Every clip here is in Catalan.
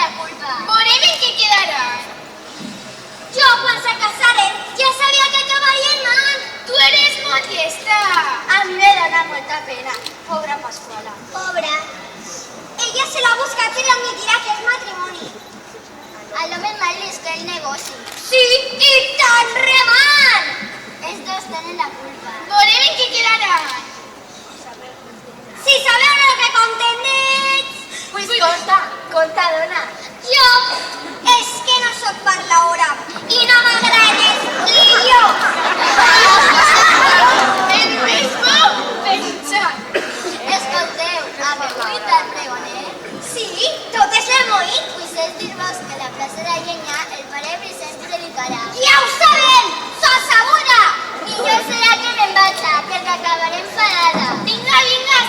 la culpa. Veurem en què quedarà. Jo, quan se casaren, ja sabia que acabarien mal. Tu eres molt llesta. A mi me dona molta pena. Pobra Pasquala. Pobra. Ella se la busca que li admitirà que és matrimoni. A l'home mal li és que el negoci. Sí, i tan remant! Els dos tenen la culpa. Veurem en què quedarà. Si sabeu el que contendets! Pues conta, dona. Jo és que no soc parlaora i no m'agrades ni jo. El més bo pensat. Escolteu, haveu oït el pregoner? Sí, tot és l'hemoït. Pues és dir-vos que a la plaça de la llenya el pare Vicent se dedicarà. Ja ho sabem! Sos sabuda! Millor serà que me'n vaig, perquè acabaré enfadada. Vinga,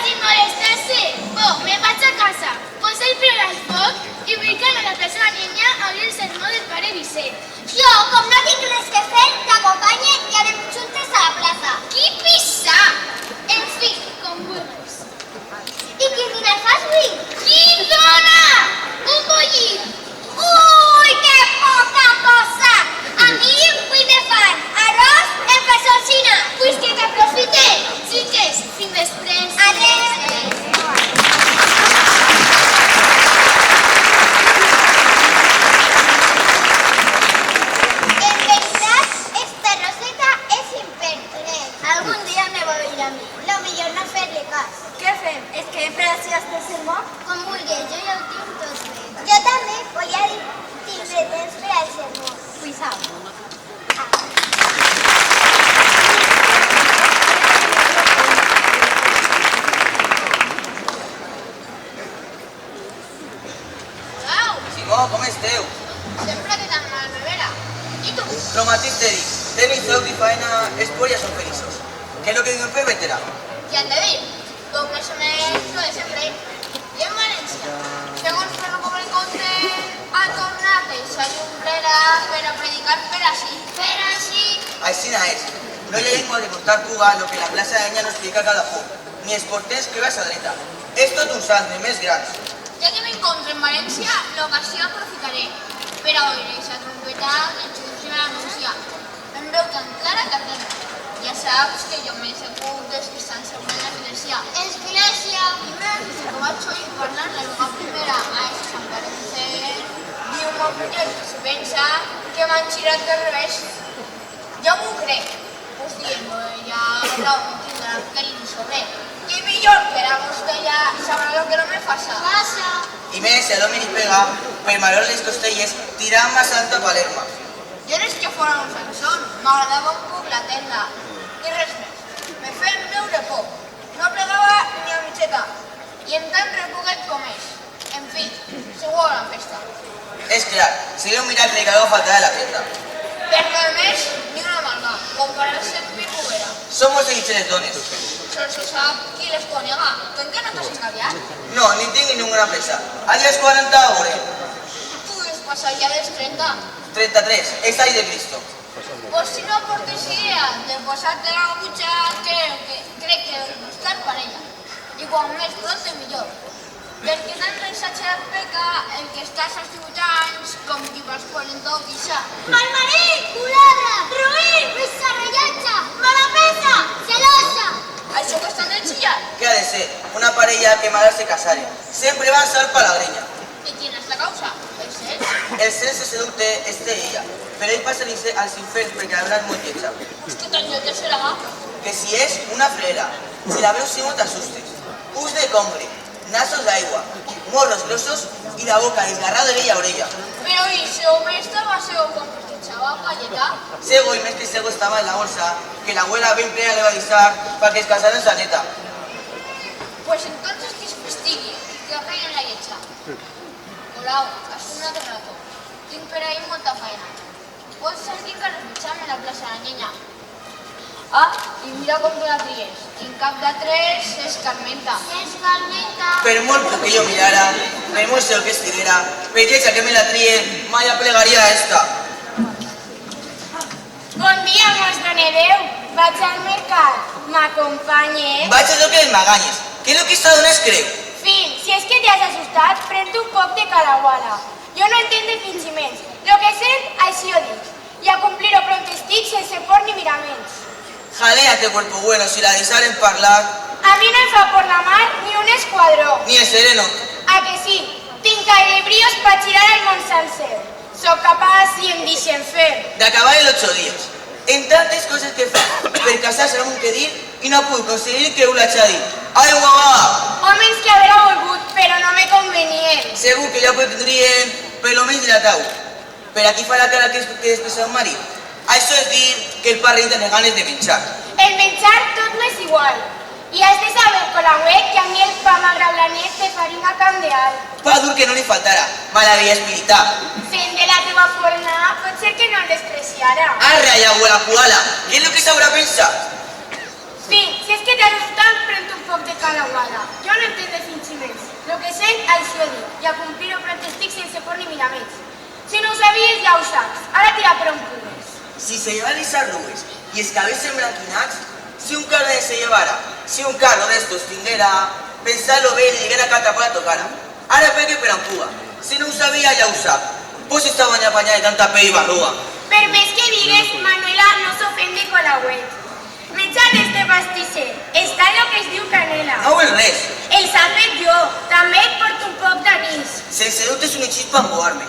sin molestar-se. Bo, me vaig a casa. Posa el preu al foc i vull que a la plaça de la llenya obri el sermó del pare Vicent. Jo, com no tinc res que fer, t'acompanyo i anem juntes a la plaça. Qui pissa? En fi, com vulguis. I quin dinar fas avui? Qui dona? Un bollit. Ui, que poca cosa! A mi vull de fan arròs en fesolcina. Pues que t'aprofite. Xiques, fins després. Adéu. En veritat, esta Roseta és impertinent. Algun dia me va dir a mi. Lo millor no fer-li cas. Què fem? És que hem predat el sermó? Com vulguis, jo ja ho tinc tot bé. Jo també voy a tindre temps per al sermó. Cuisau. Au, Simó, com esteu? sempre que tan mal me vera. I tu? Lo mateix te dic. Tenis sou i faena, els pollas són feliços. Què és lo que diuen per veterà? Què han de dir? Doncs més o menys lo de sempre. I en València, segons per com el conte, ha tornat a deixar llumbrera per a predicar per així. Aixina és. No hi ha llengua de contar puga lo que la plaça d'Enya no explica cada punt, ni els porters que vas a dreta. És tot un sant de més grans. Ja que m'encontro en València, l'ocasió aprofitaré per a oír aquesta trompeta en junts i l'anuncia. En veu tan clara que atena. Ja saps que jo m'he segut dels que estan segons a l'església. Església. I com vaig oír parlar la meva primera a aquest Sant Pare Vicent, diu molt millor que se pensa que m'han girat del revés. Jo m'ho crec. Us dient, ella brau no tindrà que li sobre. Que millor que la vostella sabrà lo que no me passa. I més, si a l'home li pega, per malor les costelles, tirant a Santa Palerma. Jo no és que fora un sansón, m'agradava un poc la tenda. I res més. Me feien veure poc. No plegava ni a mitjeta. I en tant repuguet com és. En fi, segur a la festa. És clar, seria un miracle que algo faltarà a la tenda. Perquè a més, ni una malga, comparar-se amb mi poguera. Somos de les dones. Sols ho sap qui les conega. Tu encara no t'has engaviat? No, ni tinc ninguna pressa. A dies 40 a veure. Pugues passar ja dels 30. 33, és ahí de Cristo. Pues si no portes idea de posar-te la butxa, crec que buscar parella. I quan més pronto millor. Perquè tant exagerat peca el que estàs als 18 anys com qui vas 40 o quizá. Malmarit, culada, ruïn, rellotge, mala pesa, gelosa. Això que estan de xillar. Què ha de ser? Una parella que malar se casare. Sempre van sal pa la greña. I quina és la causa? El sex? El sense seducte és d'ella, però ell passa als infers perquè haurà molt lletja. És que tan lletja serà. Que si és una frera, si la veus si no t'assustes. Us de congre, nasos d'aigua, morros grossos i la boca desgarrada de bella orella. Però i si home estava segur quan festejava palleta? Sego i més que Sego estava en la bolsa, que la abuela ben plena le va avisar para que es casara en sa neta. Pues entonces que se festigui i que caiga en la lletja. Colau, has donat el rato. Tinc per ahir molta feina. Pots sentir que rebutjam en la plaça de la llenya. Ah, i mira com te la tries. En cap de 3 escarmenta. Per molt que jo mirara, per molt seu que estiguera, per lletja que me la trie, mai aplegaria esta. Bon dia, mostra Nedeu. Vaig al mercat. M'acompanyes? Vaig a lo que les maganyes. Què és lo que esta dona es creu? Fill, si és que t'has assustat, pren-te un poc de calaguala. Jo no entenc de fingiments. Lo que sent, així ho dic. I a complir-ho pront estic sense por ni miraments. Jaléate, cuerpo bueno, si la de salen parlar, A mi no em fa por la mar ni un esquadró. ni el sereno. A que sí? Tinc aire brios per girar el món sencer. Soc capaç i em deixen fer. De acabar el 8 días. En tantas cosas que fa, per casar-se amb un que dir i no puc aconseguir que ho l'haig dit. Ai, guava! Homes que haver volgut, però no me convenien. Segur que ja ho tindrien per lo menys dilatat. Per aquí fa la cara que després un marit. Això és dir que el parri té ganes de menjar. El menjar tot no és igual. I has de saber, Colauet, que a mi el pa m'agrada la net de farina candeal. Pa dur que no li faltara, malavilla espirita. Sent de la teva forna, pot ser que no el despreciara. Arra, ya abuela Puala, ¿qué es lo que sabrá pensar? Sí, si és que t'has tant, pren un poc de cada guada. Jo no entenc de fingiments. Lo que sent, així ho dic. I a complir-ho pront estic sense por ni miraments. Si no ho sabies, ja ho saps. Ara tira per on pugues. Si se llevan esas nubes y escabés emblanquinats, si un carro de se llevara, si un carro de estos tinguera, pensarlo bien y llegara a catapora tocara. Ara pegue per ampuga. Si no ho sabia, ja ho sap. Pues esta baña pañada de tanta pe y barruga. Per més que digues, Manuela no s'ofèn de Colauet. Menjar d'este pastisser. Està en lo que es diu canela. No vull res. El s'ha fet jo. També et porto un poc d'anís. Sense dubtes un hechís para emboarme.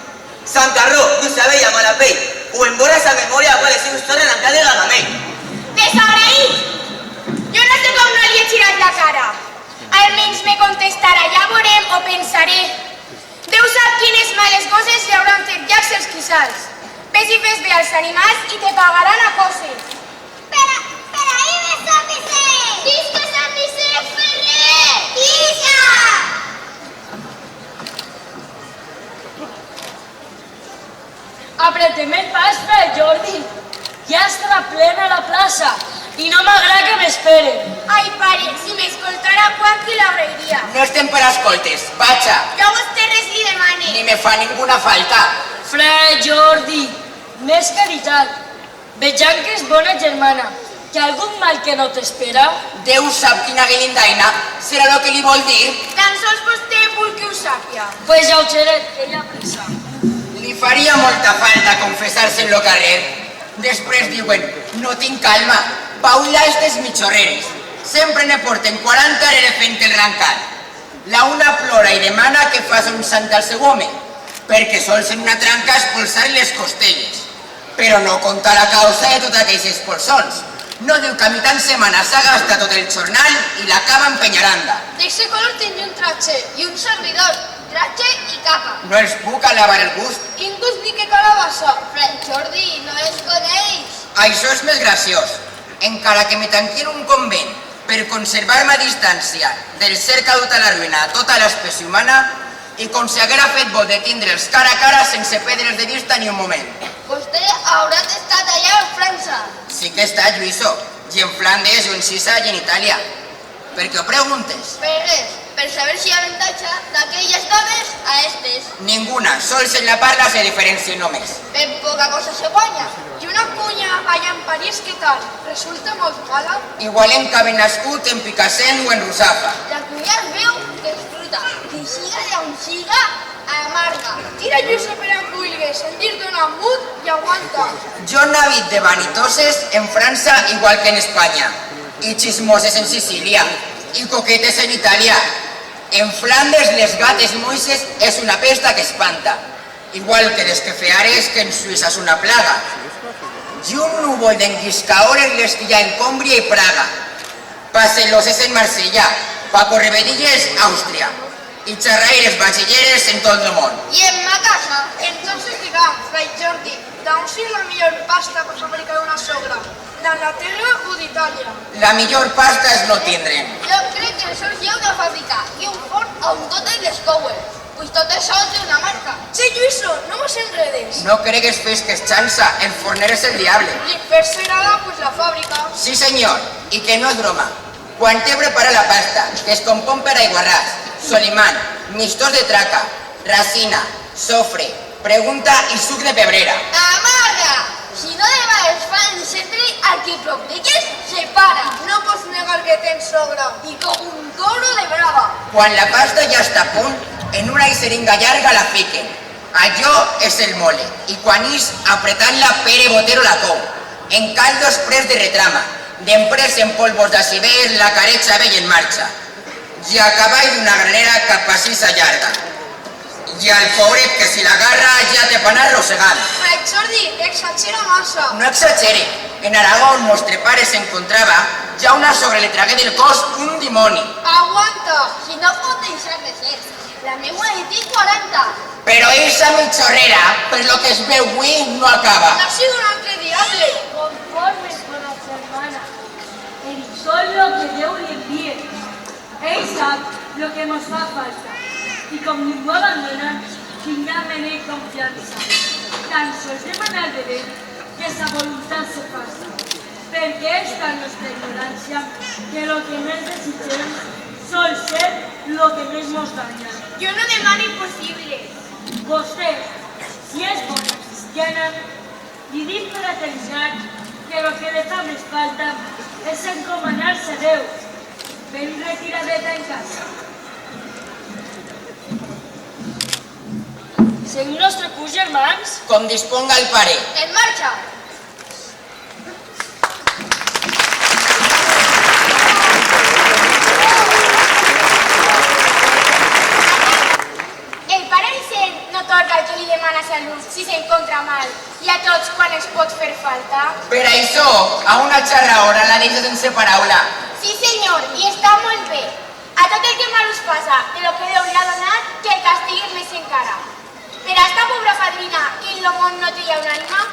Sancarró, no sabe llamar a pei. O embora esa memoria a aparecer una historia en la calle de Gagamell. Desagraït! Jo no sé com no li he girat la cara. Almenys me contestarà, ja veurem o pensaré. Déu sap quines males coses li hauran fet llacs els quissals. Ves i fes bé als animals i te pagaran a cose. Per ahí ve Sant Vicent! Visca Sant Vicent Ferrer! Visca! Apretem el pas per Jordi. Ja estarà plena la plaça i no m'agrada que m'esperen. Ai, pare, si m'escoltara quant que l'agrairia. No estem per escoltes, vaja, Jo a vostè res li demane. ni me fa ninguna falta. Fre, Jordi, més caritat. Vejam que és bona germana. Que algun mal que no t'espera? Déu sap quina guilindaina serà el que li vol dir. Tan sols vostè vull que ho sàpia. Pues ja ho xeret, que hi ha pressa. Li faria molta falta confessar-se en lo carrer. Després diuen, no tinc calma, paula estes mitjorreres. Sempre ne porten 40 hores fent el rancat. La una plora i demana que fas un sant al seu home, perquè sols en una tranca espolsar les costelles. Però no conta la causa de tots aquells espolsons. No diu que a mitjan setmana s'ha gastat tot el jornal i l'acaba en Peñaranda. D'eixe color tinc un tratge i un servidor, tratge i capa. No els puc alabar el gust. Indus ni que calabassa. Fred Jordi, no els coneix. Això és més graciós. Encara que me tanqui en un convent per conservar-me a distància del ser que ha dut a la ruïna a tota l'espècie humana i com si haguera fet bo de tindre'ls cara a cara sense perdre'ls de vista ni un moment. Vostè haurà estat allà a França. Sí que està, Lluïso, i en Flandes, i en Suïssa, i en Itàlia. Per què ho preguntes? Per res, per saber si hi ha avantatge d'aquelles dones a estes. Ninguna, sols en la parla se diferencia només. Ben poca cosa se guanya. I una cunya allà en París, què tal? Resulta molt mala. Igual en que ben nascut en Picassent o en Rusafa. La cunya es veu que és fruta, que siga d'on siga, amarga. Tira lluça per on vulguis, en dir dona mut i aguanta. Jo n'he vist de vanitoses en França igual que en Espanya, i xismoses en Sicília, i coquetes en Itàlia. En Flandes les gates moixes és una pesta que espanta, igual que les quefeares que en Suïssa és una plaga. I un núvol d'enguiscaores les que hi ha en Còmbria i Praga, paseloses en Marsella, Paco Rebedilles, Àustria, i xarraires batxilleres en tot el món. I en ma casa, entonces digam, Fray Jordi, d'on és la millor pasta per fabricar una sogra? D'Anglaterra o d'Itàlia? La millor pasta és no tindre'n. Jo crec que sols hi ha una fàbrica i un forn on totes les couen, pues tot això té una marca. Sí, Lluïso, no mos enredes. No cregues fes que és xansa, el forner és el diable. L'infern serà, pues, la fàbrica. Sí senyor, i que no és broma. Quan te prepara la pasta, que es compon per aiguarràs, solimán, mistós de traca, racina, sofre, pregunta i suc de pebrera. Amarga! Si no de vegades fan encendre al que prop d'elles, se para. No pots negar que tens sogra. I com un toro de brava. Quan la pasta ja està a punt, en una seringa llarga la fiquen. Allò és el mole, i quan ix apretant-la Pere Botero la cou. En caldos pres de retrama, d'emprès en polvos d'acibers la caretxa vell en marxa. I a cavall d'una granera cap a sisa llarga. I al pobret que si l'agarra ja te pan arrossegant. Ai, Jordi, exagera massa. No exagere, en Aragó on nostre pare s'encontrava, ja una sobre li tragué del cos un dimoni. Aguanta, si no pot deixar de ser. La meua en té 40. Però esa mitjorrera, per lo que es veu avui, no acaba. Ha sido un altre diable. Conformes con la hermana, en solo que Dios le envíe. Él sabe lo que nos fa falta, y con ningú abandona, tinguem-ne confiança. Tan sols demanar de Déu que sa voluntat se faça, perquè és tan nostra ignorància que lo que més desitgem sol ser lo que més nos daña. Jo no demano impossibles. Vostè, si és bona cristiana, li dic per atentar que lo que li fa més falta és encomanar-se a Déu. Ben retiradeta en casa. Seguim nostre curs, germans? Com disponga el pare. En marxa. El pare Vicent no torna el que li demana salut si s'encontra mal i a tots quan es pot fer falta. Per això, a una xarraora la deixa sense paraula. Sí, senyor, i està molt bé. A tot el que mal us passa de lo que Déu li ha donat, que el castigui més encara. Per a esta pobra fadrina, que en lo món no té ja una ànima,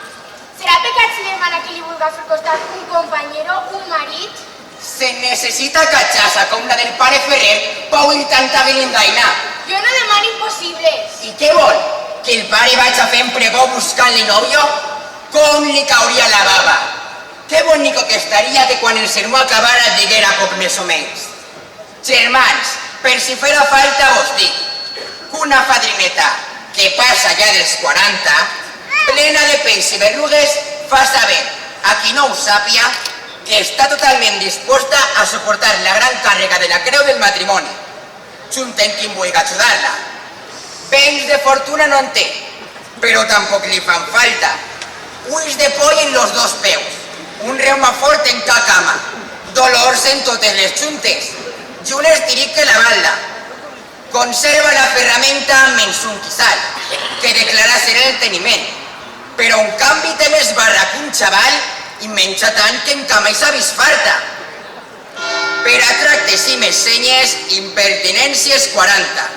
serà pecat si demana que li vulga fer costat un companyero, un marit? Se necessita catxassa com la del pare Ferrer per oir tanta bilindaina. Jo no demano impossibles. I què vol? Que el pare vaig a fer en pregó buscant-li nòvio? Com li cauria la baba? Que bonico que estaria que quan el sermó acabara diguera poc més o menys. Germans, per si fera falta vos dic que una fadrineta que passa ja dels 40, plena de peix i berrugues, fa saber a qui no ho sàpia que està totalment disposta a suportar la gran càrrega de la creu del matrimoni, junten qui vulgui ajudar-la. Béns de fortuna no en té, però tampoc li fan falta. Ulls de poll en los dos peus, un reuma fort en cada cama, dolors en totes les juntes i un estiric que la balda. Conserva la ferramenta menys un quissal, que declara ser el teniment, però en canvi té més barra que un xaval i menja tant que en cama i s'ha vist farta. Per a tractes i més senyes, impertinències 40.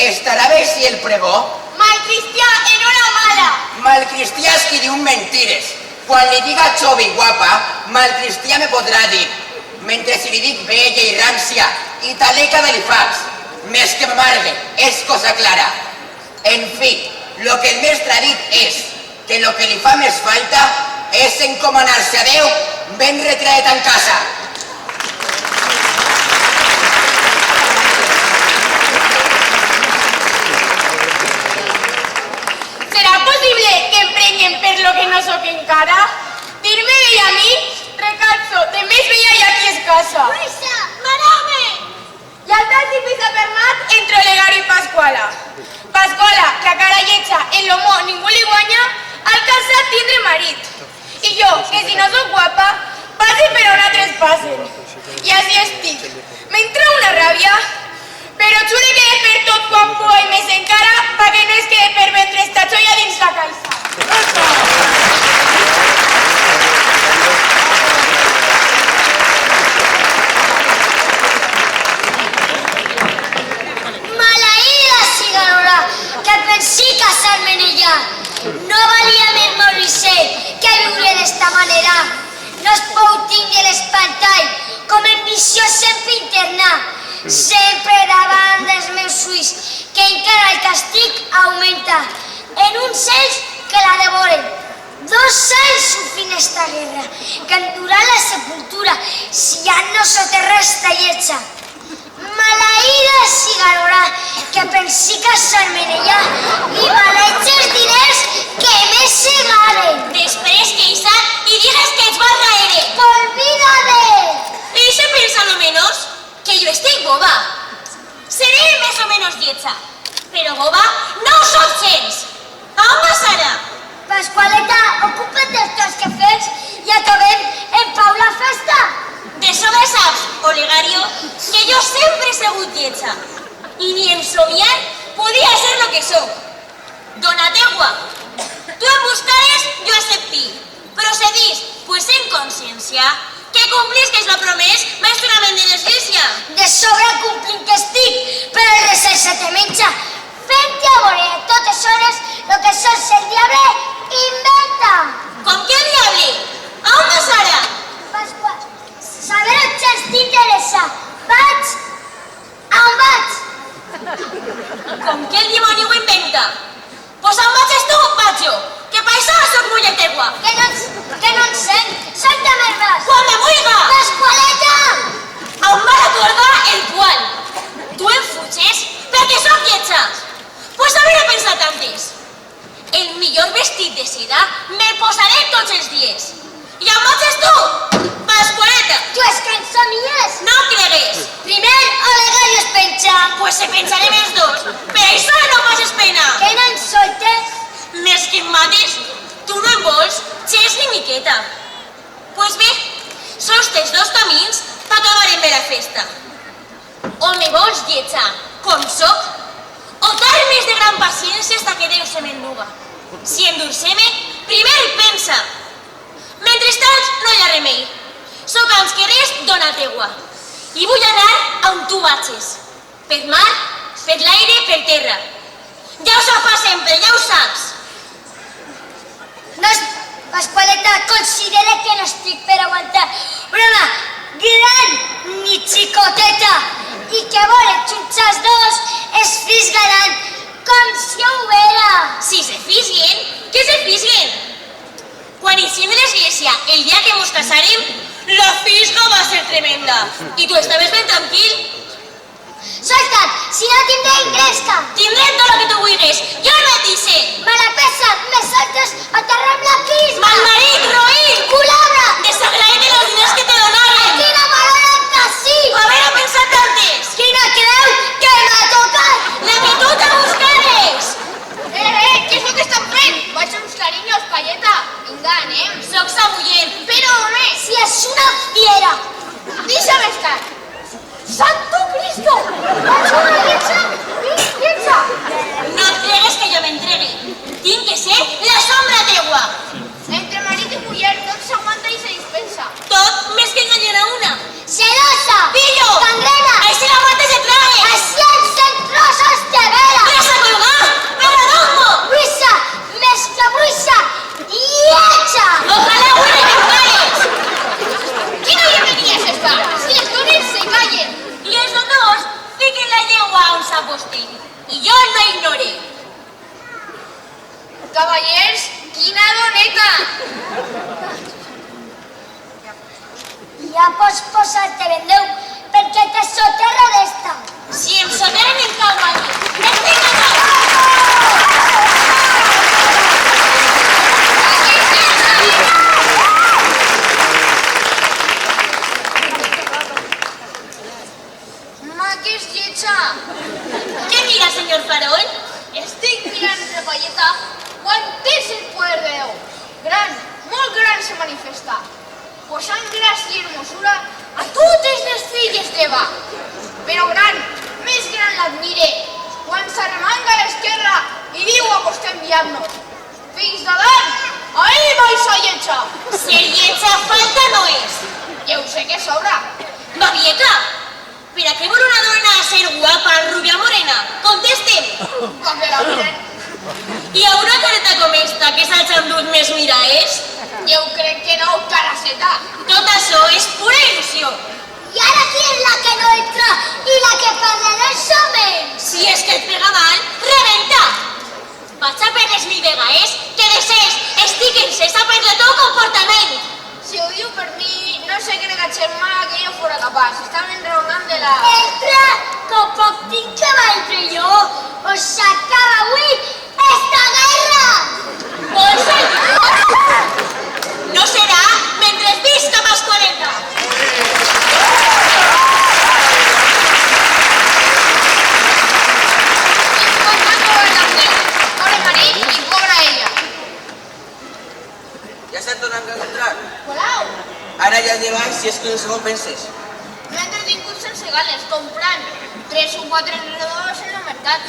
Estarà bé si el pregó? Malcristià, en hora mala. Malcristià és qui diu mentires. Quan li diga xova i guapa, malcristià me podrà dir, mentre si li dic vella i rància i taleca de l'IFAX. Més que m'amargue, és cosa clara. En fi, lo que el mestre ha dit és que lo que li fa més falta és encomanar-se a Déu ben retraet en casa. Serà possible que em prenyen per lo que no sóc encara? Dir-me vella a mi, recalzo, de més vella hi ha qui es casa. Luisa, marame! I al tal si pisa per mat entre Olegario i Pasquala. Pasquala, que a cara lletja en l'homó ningú li guanya, al casat tindre marit. I jo, que si no sóc guapa, passe per on altres passen. I així estic. M'entra una ràbia, però xule que de fer tot quan pua i més encara, perquè no es quede per vendre esta xoia dins la caixa. Maleïda cigarrera, que pensé casar-me en ella. No valia més morir-se que viure d'esta manera. No es pou tindre l'espantall, com en visió sempre interna. Sempre davant dels meus ulls, que encara el castig augmenta. En uns cels que la devoren. 2 anys sofrint esta guerra, que endurà la sepultura si ja no soterra esta lletja. Maleïda cigarrera, que pensé casar-me en ella i valeix els diners que me segaren. Després que Isaac i digues que ets barraere. Olvídate! Ese pensa lo menos que yo estoy boba. Seré más o menos lletja, pero boba no soy. lletja. I ni en somiar podia ser lo que soc. Dona teua, tu em buscares, jo accepti. Procedís, pues en consciència, que complisques lo promès maestrament de l'església. De sobre complint que estic, però el recel se te menja. Fent-te a veure a totes hores lo que sols el diable inventa. Com que el diable? A on vas ara? Pasqual, saber el que ens t'interessa. Vaig a on vaig. Com que el dimoni ho inventa? Pues on vaig tu, vaig jo, que per això soc muller teua. Que no en sent. Solta'm el braç. Quan me muiga! Pasqualeta! On va recordar el qual? Tu em fuges perquè sóc lletja. Pues haver pensat antes. El millor vestit de seda me'l posaré tots els dies. I on vaig tu? Pasqualeta! Tu és que en somies. No cregues. Primer Olegario es penja. Pues se pensarem els dos. Per això no passes pena. Que no en soltes. Més que em mates, tu no em vols, xes ni miqueta. Pues bé, sols tens dos camins per acabar bé la festa. O me vols lletja, com soc, o t'armes de gran paciència hasta que Déu se m'ennuga. Si endurceme, primer pensa. Mentrestant, no hi ha remei. Soc ans que res dona teua. I vull anar on tu vagis. Per mar, per l'aire, per terra. Ja ho fa sempre, ja ho saps. No és... Pasqualeta, considera que no estic per aguantar una mà gran ni xicoteta i que vore xutxar els dos es fisgaran com si ho vera. Si se fisguen, que se fisguen. Quan eixim de l'església el dia que mos casarem, la fisga va ser tremenda. I tu estaves ben tranquil? Solta't, si no tindré ingresca. Tindré tot el que tu vulguis. Jo no et dice. Me la pesa, me soltes o t'arrem la pisma. Malmarit, roïn, Culebra. desagraït de los diners que te donaren. Quina malona sí. Haver pensat antes. Quina creu que m'ha tocat. La que tu te buscares. Què és el que estan fent? Vaig a uns carinyos, palleta. Vinga, anem. Soc sa muller. Però, home, Si és una fiera. deixa'm estar. Santo Cristo. Vaig una lletja. Lletja. No et cregues que jo m'entregui. Tinc que ser la sombra teua. Entre marit i muller tot s'aguanta i se dispensa. Tot més que enganyen a una. Celosa. Pillo! Gangrena. Així la muerte se trae. Així ens en trossos de vera. ¡Vas a colgar! ¡Perdongo! Bruixa. Més que bruixa. Lletja. ¡Ojalá huele que caes! Quina bienvenida és esta? Si les dones se callen. I els doctors fiquen la llengua on s'aposti. I jo no ignore. Cavallers, quina doneta! Ja pots posar-te ben Déu perquè te soterro d'esta. Si em soteren en cau allí, estic a cau. Ma, que és lletja! Què mira, senyor Farol? Estic mirant la palleta quan tens el poder de Déu. Gran, molt gran se manifesta, posant gràcia i hermosura a totes les filles d'Eva. Però gran, més gran l'admire, quan s'arremanga a l'esquerra i diu a vostè enviant-nos: fills d'Adam, ahir vais a lletja. Ser lletja falta no és. Ja ho sé que sobra. Babieta, per a què vol una dona ser guapa, rubia, morena? Contestem. Com que la miren, I a una careta com esta, que s'ha endut més miraes? jo crec que no, caraceta. Tot això és pura il·lusió. I ara qui és la que no entra i la que parla dels homes? Si és que et pega mal, rebenta. Vaig a per les 1000 vegades que desees estic encesa per el teu comportament. Si ho diu per mi, no sé què germà que jo fora capaç. Estàvem enraonant de la... Entra, que poc tinc que va entre jo. O s'acaba avui esta guerra. Vols el... No serà mentre visca Pasqualeta. Important governant Déu. Pobre marit i pobra ella. Ja s'han tornat a encontrar. Colau, Ara ja es llevant si és que no se m'ho penses. m'he entretingut sense regales comprant 3 o 4 enredadors en el mercat.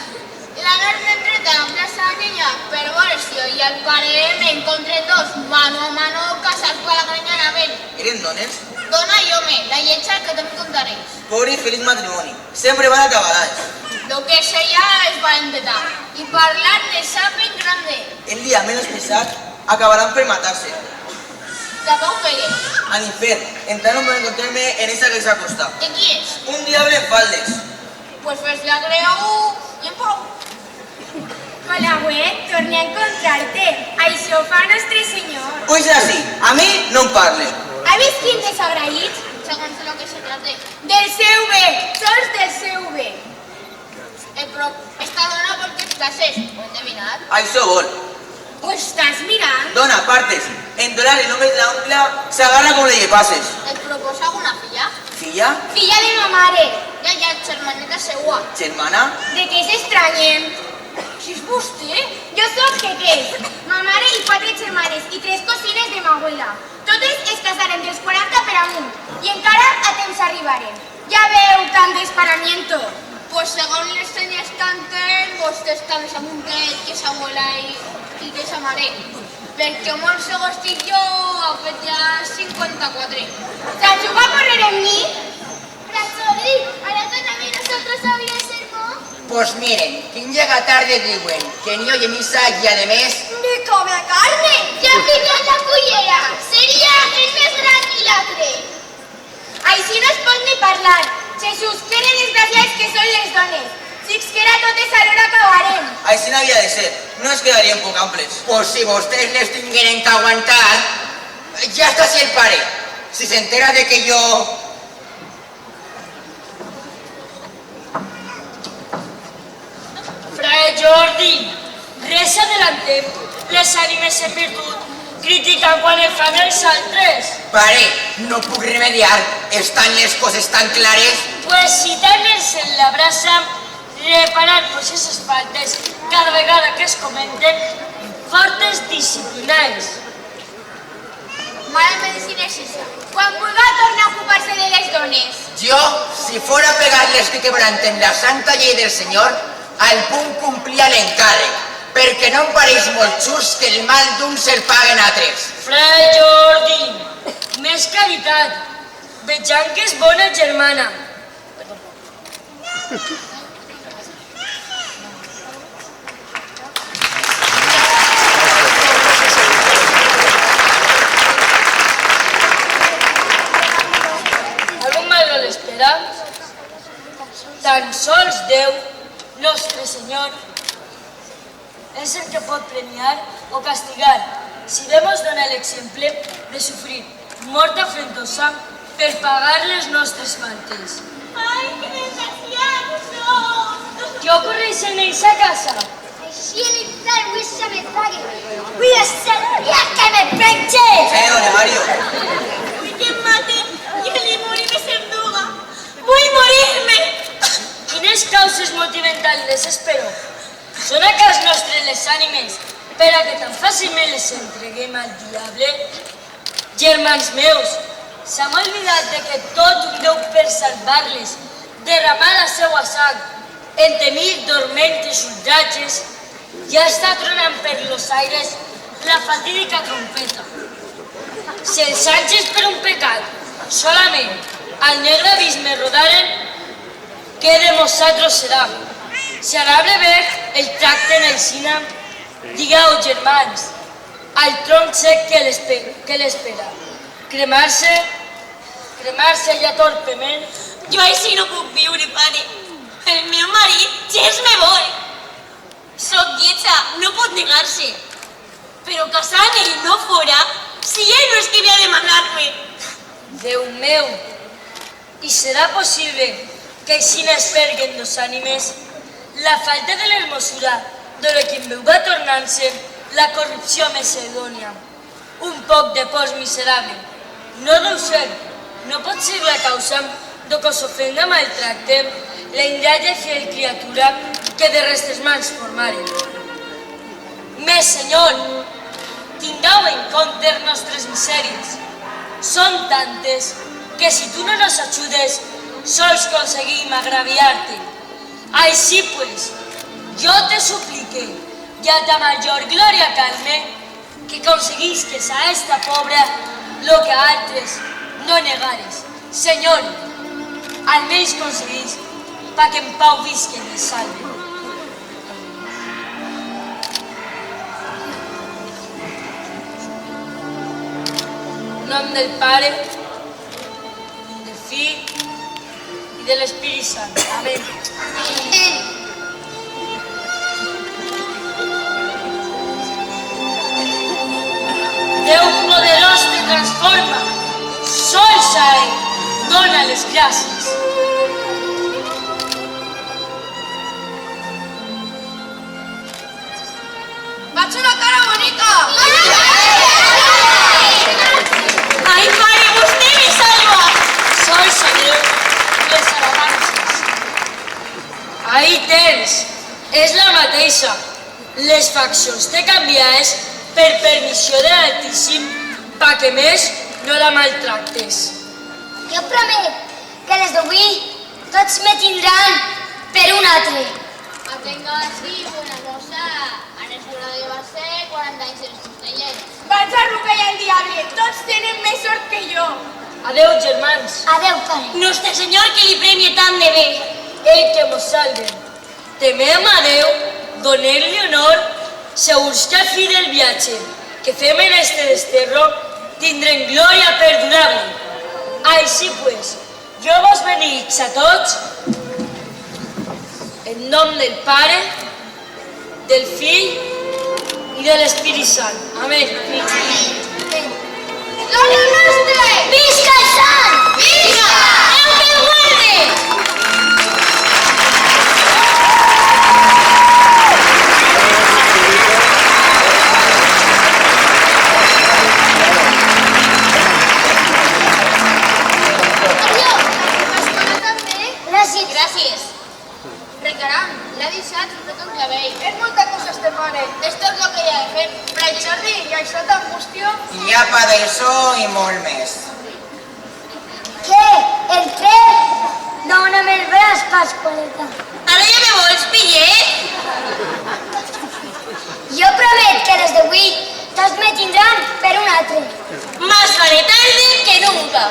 L'anar-me dreta a la plaça de la llenya per veure si jo i el pare m'encontren dos mano a mano casats per la granyanament. ¿Eren dones? Dona i home, la lletja que te'n contaré. Pobre y feliz matrimonio. Siempre van acabades. Lo que sería es valentetar y parlar de saben grande. El día menos pensat acabarán por matarse. Tampoco pegué. Al infierno. Entraron para encontrarme en esa que se acosta. ¿De qui és? Un diablo en faldes. Pues la creo i en prou. Hola, güey, torné a encontrarte. Això fa nostre senyor. Pues así, a mí no em parle. Ha vist quin desagraït? Segons lo que se trate. Del seu bé, sols del seu bé. Però esta dona vol que et cases. Ho endevinat? Això vol. Ho estàs mirant? Dona, partes. En dólar y només la oncla se agarra como le pases. Et proposa alguna filla? Filla? Filla de ma mare. Ja, germaneta seua. Germana? De què s'estranyem? Si és vostè? Jo sóc que és? Ma mare i 4 germanes i 3 cosines de ma abuela. Totes es casaren dels 40 per amunt i encara a temps arribaren. Ja veu tant d'esparamiento. Pues segons les senyes canten, vostè està més amuntet que sa abuela i que sa mare. Perquè molt segur estic jo, ha fet ja 54. ¿Se jugó a correr en mí? Franzori, ara també nosotros había sermó. Pues miren, quien llega tarde diuen que ni oye misa y además Ni come carne. Ja fica la cullera. Seria el més gran milagre. Així no es pot ni parlar. Jesús, que desgraciats que són les dones. Si es que era totes alhora acabarem. Así no había de ser. No nos quedarían poco amples. pues si ustedes les tienen que aguantar, ya está así el pare. Si se entera de que yo... Frae Jordi, res adelante, les ànimes en virtut critican quan el fan els altres. Pare, no puc remediar, estan les coses tan clares. Pues si tenen en la brasa, reparar pues esas faltes cada vegada que es comenten, fortes disciplinaris. Mala medicina és esa. Quan vulga tornar a ocupar-se de les dones. Yo, si fuera a pegarles que quebranten la santa llei del Senyor, al punt complia l'encàrrec, perquè no em pareix molt just que el mal d'un se'l paguen altres. Frae Jordi, més caritat, vejam que és bona germana. Algun mal no l'espera? Tan sols Déu, nostre Senyor, és el que pot premiar o castigar si demos donar l'exemple de sofrir mort afrentosa per pagar les nostres faltes. Ai, que desgraciats som. Què ocorreix en eixa casa? Així l'infern avui se me trague. Vull ser que me penche. Don Mario. Vull que em mate i li morir me s'enduga. Vull morir-me. Quines causes motiven tal desespero? Són acas nostres les ànimes per a que tan fàcilment les entreguem al diable? Germans meus, s'ha oblidat de que tot un Déu per salvar-les, derramar la seua sang, en temir dormentes ultratges, ja està tronant per los aires la fatídica trompeta. Si els àngels per un pecat solament al negre abisme rodaren, què de nosaltres serà? Si anable ver el tracten aixina, digueu, germans, al tronc sec que l'espera. Cremar-se ja torpement. Jo així no puc viure, pare. El meu marit gens me vol. Soc lletja, no pot negar-se. Però casant ell no fora, si ell no és que ve a demanar-me. Déu meu, i serà possible que així es perguen dos ànimes? La falta de l'hermosura de lo que em veu va tornant-se la corrupció macedònia. Un poc de pors miserable. No deu ser, no pot ser la causa de que s'ofenda maltractem la ingrata i fiel criatura que de restes mans formaren. Més, Senyor, tingueu en compte nostres misèries. Són tantes que si tu no nos ajudes, sols conseguim agraviarte. Així pues, yo te suplique, y a ta mayor gloria calme, que conseguisques a esta pobra lo que a altres no negares. Senyor, almenys conseguís pa que en pau visquen i salven. En nom del Pare, del Fill i de l'Espírit Sant. Amén. Déu poderós te transforma, sols a ell dona les gràcies. Vaig una cara bonica! Ai, pare, vostè me salva! Sols a Déu les alabances. Ahí tens, és la mateixa. Les faccions te canviades per permissió de l'Altíssim pa que més no la maltractes. Jo promet que les d'avui tots me tindran per un altre. Atenga així, buena rosa. Ara és hora de ser 40 anys en els costellers. Vaig a rucar i al diable, tots tenen més sort que jo. Adeu, germans. Adeu, pare. Nostre Senyor que li premie tant de bé. Ell que mos salve. Temem a Déu, donem-li honor, segurs que al fi del viatge que fem en este desterro tindrem glòria perdurable. Així pues, jo vos bendic a tots en nom del Pare, del Fill i de l'Espírit Sant. Amén. Glòria nostra! Visca el sant! Visca! Déu que el guarde! Gràcies. Gràcies. Recaram, l'ha deixat tot un clavell. És molta cosa, este mare. És tot el que hi ha de fer. Però el Jordi i això d'angústia... Llapa d'això i molt més. Què? El tren? Dóna'm el braç, Pasqualeta. Ara ja me vols, pillet? Jo promet que les d'avui tots me tindran per un altre. Más vale tarde que nunca.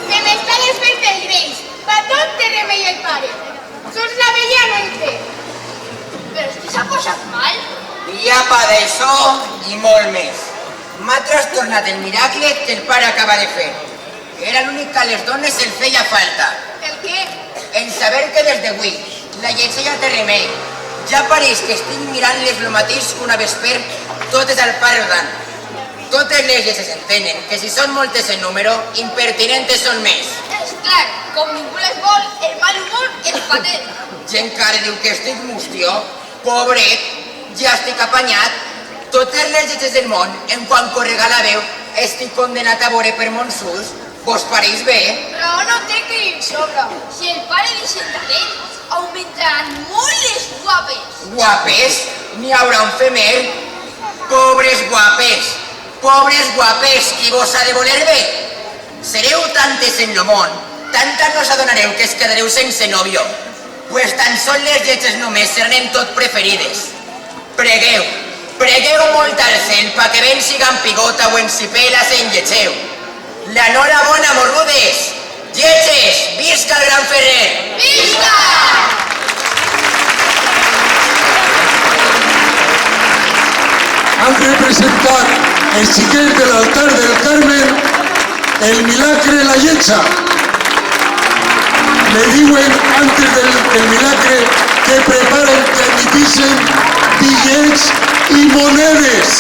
Que m'està despert el greix. Pa tot té remei el pare. Sols la vella no en té. Però és que s'ha posat mal. Llapa d'això i molt més. M'ha trastornat el miracle que el pare acaba de fer. Era l'únic que a les dones els feia falta. El què? En saber que des d'avui la lletja ja té remei. Ja pareix que estic mirant-les lo mateix que una vesper, totes al pare rodant. Totes les lletges entenen que si són moltes en número, impertinentes són més. És clar, com ningú les vol, el mal humor és patent. I encara diu que estic mustió, pobret, ja estic apanyat. Totes les lletges del món, en quan correga la veu, estic condenat a veure per Montsús. Vos pareix bé? Raó no té que li sobra. Si el pare deixentarem, augmentaran molt les guapes. Guapes? N'hi haurà un femer? Pobres guapes, qui vos ha de voler bé? Sereu tantes en lo món, tantes no s'adonareu que es quedareu sense novio. Pues tan sols les lletges només seran en tot preferides. Pregueu molt al cel pa que ben siga en pigota o en cipela se'n lletgeu. L'enhorabona, morrudes! Lletges, visca el gran Ferrer! Visca! Han representat els xiquets de l'altar del Carmen el milagre la lletja. Le diuen antes del milagre que preparen que admitixen billets i monedes.